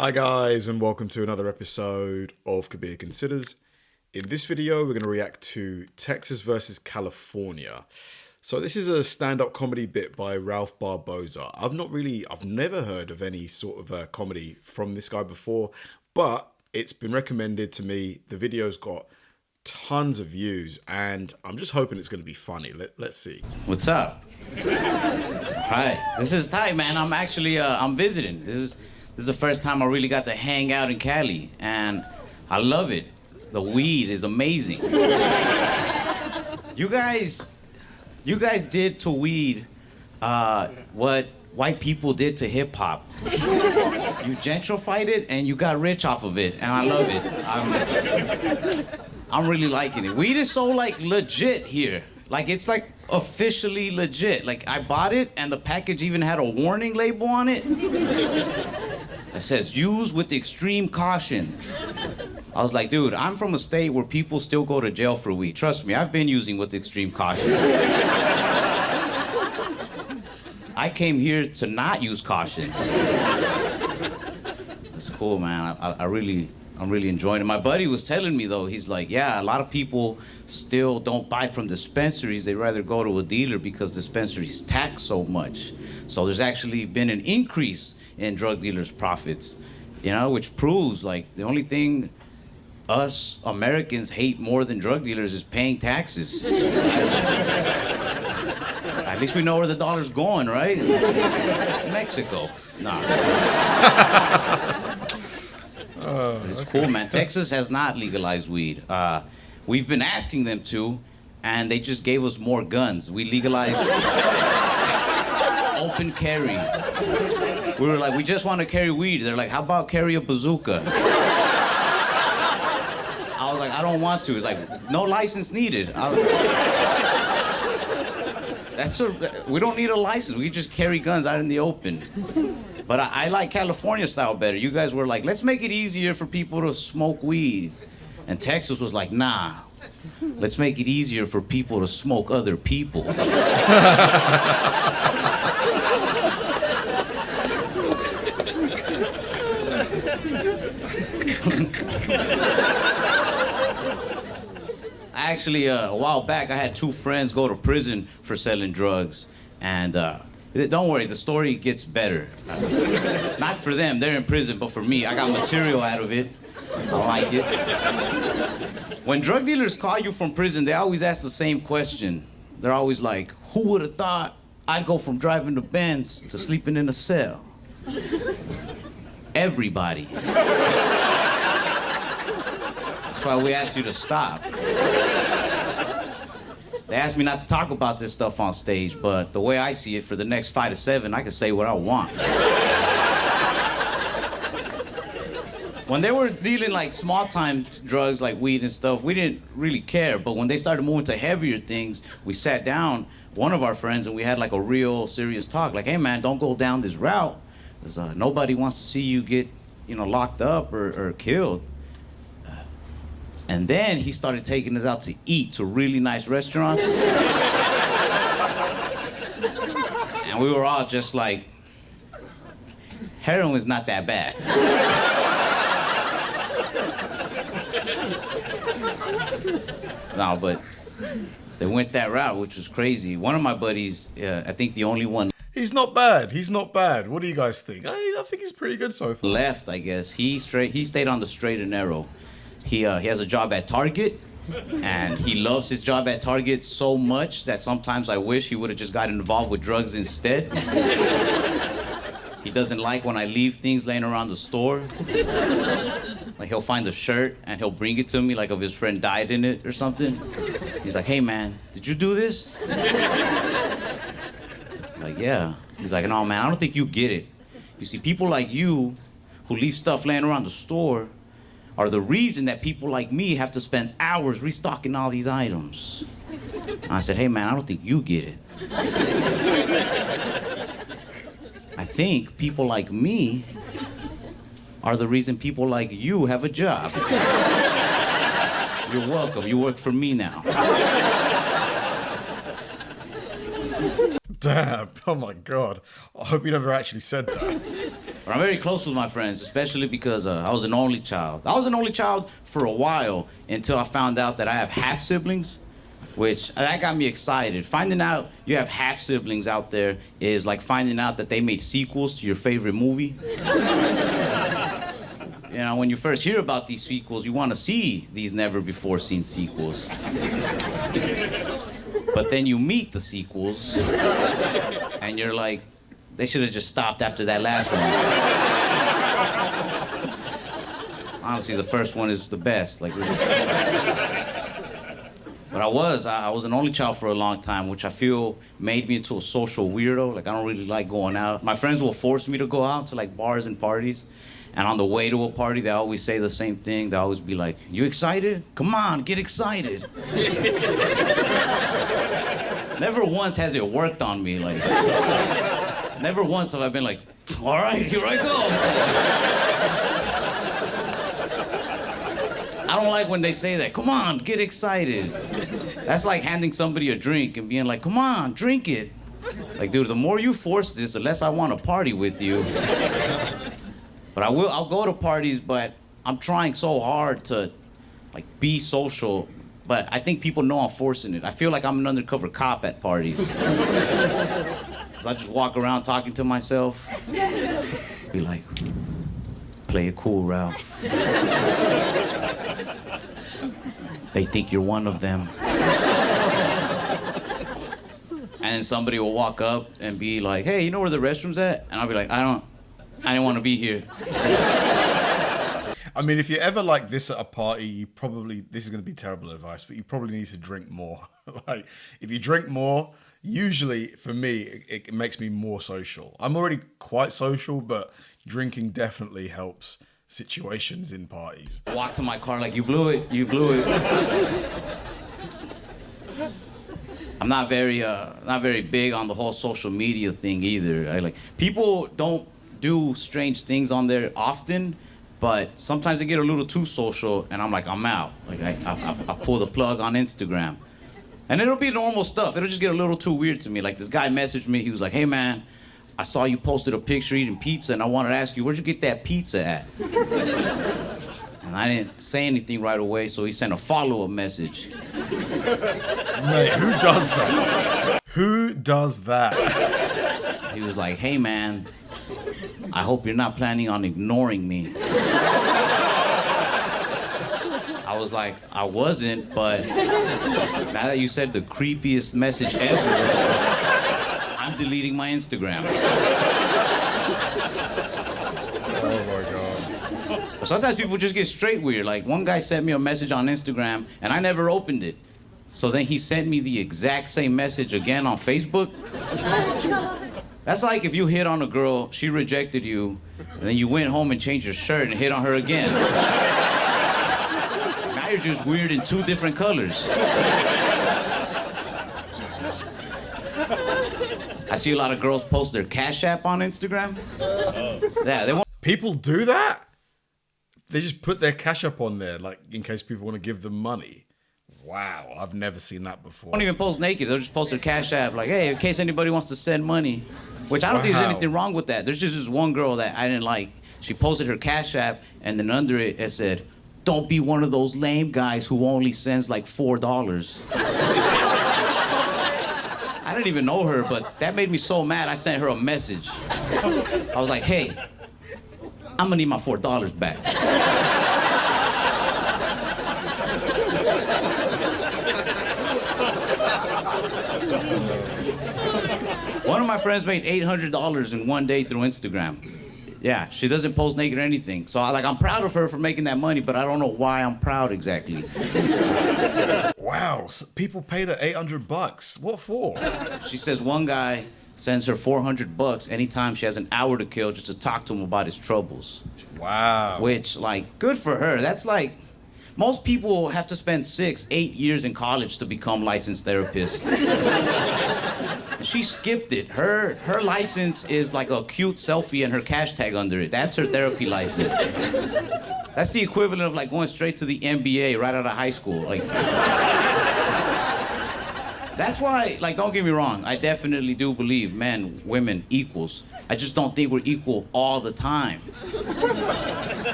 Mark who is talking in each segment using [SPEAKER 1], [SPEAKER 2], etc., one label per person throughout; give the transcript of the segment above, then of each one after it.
[SPEAKER 1] Hi guys, and welcome to another episode of Kabir Considers. In this video, we're going to react to Texas versus California. So this is a stand-up comedy bit by Ralph Barboza. I've never heard of any sort of comedy from this guy before, but it's been recommended to me. The video's got tons of views, and I'm just hoping it's going to be funny. Let's see.
[SPEAKER 2] What's up? Hi, this is tight, man. I'm actually I'm visiting. This is the first time I really got to hang out in Cali, and I love it. The weed is amazing. You guys did to weed what white people did to hip hop. You gentrified it and you got rich off of it, and I love it. I'm really liking it. Weed is so like legit here. Like it's like officially legit. Like I bought it and the package even had a warning label on it. It says, use with extreme caution. I was like, dude, I'm from a state where people still go to jail for weed. Trust me, I've been using with extreme caution. I came here to not use caution. It's cool, man. I'm really enjoying it. My buddy was telling me, though, he's like, yeah, a lot of people still don't buy from dispensaries. They rather go to a dealer because dispensaries tax so much. So there's actually been an increase in drug dealers' profits, you know, which proves like the only thing us Americans hate more than drug dealers is paying taxes. At least we know where the dollar's going, right? Mexico. Nah. But it's cool, man. Texas has not legalized weed. We've been asking them to, and they just gave us more guns. We legalized open carry. We were like, we just want to carry weed. They're like, how about carry a bazooka? I was like, I don't want to. It's like, no license needed. We don't need a license. We just carry guns out in the open. But I like California style better. You guys were like, let's make it easier for people to smoke weed. And Texas was like, nah, let's make it easier for people to smoke other people. Actually, a while back, I had two friends go to prison for selling drugs. And don't worry, the story gets better. Not for them, they're in prison, but for me, I got material out of it. I like it. When drug dealers call you from prison, they always ask the same question. They're always like, who would have thought I'd go from driving the Benz to sleeping in a cell? Everybody. That's why we asked you to stop. They asked me not to talk about this stuff on stage, but the way I see it, for the next 5 to 7, I can say what I want. When they were dealing like small-time drugs like weed and stuff, we didn't really care. But when they started moving to heavier things, we sat down, one of our friends, and we had like a real serious talk. Like, hey man, don't go down this route, because nobody wants to see you get, locked up or killed. And then he started taking us out to eat to really nice restaurants. And we were all just like, heroin's not that bad. No, but they went that route, which was crazy. One of my buddies, I think the only one
[SPEAKER 1] He's not bad. What do you guys think? I think he's pretty good so far.
[SPEAKER 2] left, I guess, he stayed on the straight and narrow. He has a job at Target, and he loves his job at Target so much that sometimes I wish he would have just gotten involved with drugs instead. He doesn't like when I leave things laying around the store. Like he'll find a shirt and he'll bring it to me like if his friend died in it or something. He's like, hey man, did you do this? I'm like, yeah. He's like, no man, I don't think you get it. You see, people like you who leave stuff laying around the store are the reason that people like me have to spend hours restocking all these items. And I said, hey man, I don't think you get it. I think people like me are the reason people like you have a job. You're welcome, you work for me now.
[SPEAKER 1] Damn, oh my God. I hope you never actually said that.
[SPEAKER 2] But I'm very close with my friends, especially because I was an only child. I was an only child for a while until I found out that I have half siblings, which that got me excited. Finding out you have half siblings out there is like finding out that they made sequels to your favorite movie. You know, when you first hear about these sequels, you want to see these never-before-seen sequels. But then you meet the sequels, and you're like, they should have just stopped after that last one. Honestly, the first one is the best. Like this. But I was an only child for a long time, which I feel made me into a social weirdo. Like, I don't really like going out. My friends will force me to go out to like bars and parties. And on the way to a party, they always say the same thing. They always be like, "You excited? Come on, get excited." Never once has it worked on me. Like, never once have I been like, "All right, here I go." I don't like when they say that. "Come on, get excited." That's like handing somebody a drink and being like, "Come on, drink it." Like, dude, the more you force this, the less I want to party with you. But I'll go to parties, but I'm trying so hard to, like, be social. But I think people know I'm forcing it. I feel like I'm an undercover cop at parties. Because I just walk around talking to myself. Be like, "Play it cool, Ralph. They think you're one of them." And then somebody will walk up and be like, "Hey, you know where the restroom's at?" And I'll be like, I didn't want to be here.
[SPEAKER 1] I mean, if you're ever like this at a party, this is going to be terrible advice, but you probably need to drink more. Like, if you drink more, usually for me, it makes me more social. I'm already quite social, but drinking definitely helps situations in parties.
[SPEAKER 2] Walk to my car like, "You blew it, you blew it." I'm not very big on the whole social media thing either. People don't do strange things on there often, but sometimes they get a little too social, and I'm like, I'm out. Like, I pull the plug on Instagram. And it'll be normal stuff. It'll just get a little too weird to me. Like, this guy messaged me. He was like, "Hey, man, I saw you posted a picture eating pizza, and I wanted to ask you, where'd you get that pizza at?" And I didn't say anything right away, so he sent a follow-up message.
[SPEAKER 1] Mate, who does that? Who does that?
[SPEAKER 2] He was like, "Hey, man, I hope you're not planning on ignoring me." I was like, I wasn't, but now that you said the creepiest message ever, I'm deleting my Instagram.
[SPEAKER 1] Oh my God.
[SPEAKER 2] But sometimes people just get straight weird. Like, one guy sent me a message on Instagram, and I never opened it. So then he sent me the exact same message again on Facebook. That's like if you hit on a girl, she rejected you, and then you went home and changed your shirt and hit on her again. Now you're just weird in two different colors. I see a lot of girls post their Cash App on Instagram. Yeah, they want.
[SPEAKER 1] People do that? They just put their Cash App on there, like, in case people want to give them money. Wow, I've never seen that before.
[SPEAKER 2] Don't even post naked. They'll just post their Cash App, like, "Hey, in case anybody wants to send money." Which I don't think there's anything wrong with that. There's just this one girl that I didn't like. She posted her Cash App, and then under it said, "Don't be one of those lame guys who only sends like $4. I didn't even know her, but that made me so mad. I sent her a message. I was like, "Hey, I'm gonna need my $4 back." One of my friends made $800 in one day through Instagram. Yeah, she doesn't post naked or anything. So I'm proud of her for making that money, but I don't know why I'm proud exactly.
[SPEAKER 1] Wow, so people paid her $800. What for?
[SPEAKER 2] She says one guy sends her $400 anytime she has an hour to kill just to talk to him about his troubles.
[SPEAKER 1] Wow.
[SPEAKER 2] Which, good for her. That's like, most people have to spend 6-8 years in college to become licensed therapists. She skipped it. Her license is like a cute selfie and her cash tag under it. That's her therapy license. That's the equivalent of going straight to the NBA right out of high school. That's why, like, don't get me wrong. I definitely do believe men, women, equals. I just don't think we're equal all the time.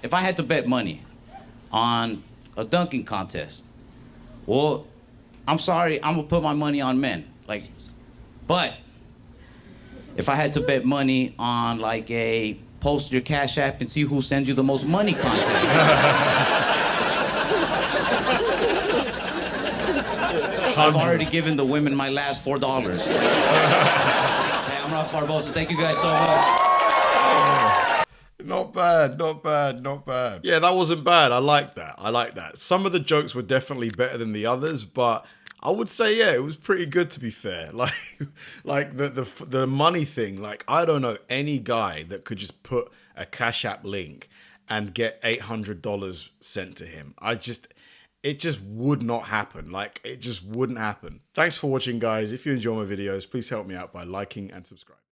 [SPEAKER 2] If I had to bet money on a dunking contest, well, I'm sorry, I'm gonna put my money on men. But if I had to bet money on like a post your Cash App and see who sends you the most money contest. I've already given the women my last $4. Hey, I'm Ralph Barbosa. Thank you guys so much.
[SPEAKER 1] Not bad, not bad, not bad. Yeah, that wasn't bad. I like that. I like that. Some of the jokes were definitely better than the others, but I would say, yeah, it was pretty good, to be fair. Like the money thing. Like, I don't know any guy that could just put a Cash App link and get $800 sent to him. It just would not happen. Like, it just wouldn't happen. Thanks for watching, guys. If you enjoy my videos, please help me out by liking and subscribing.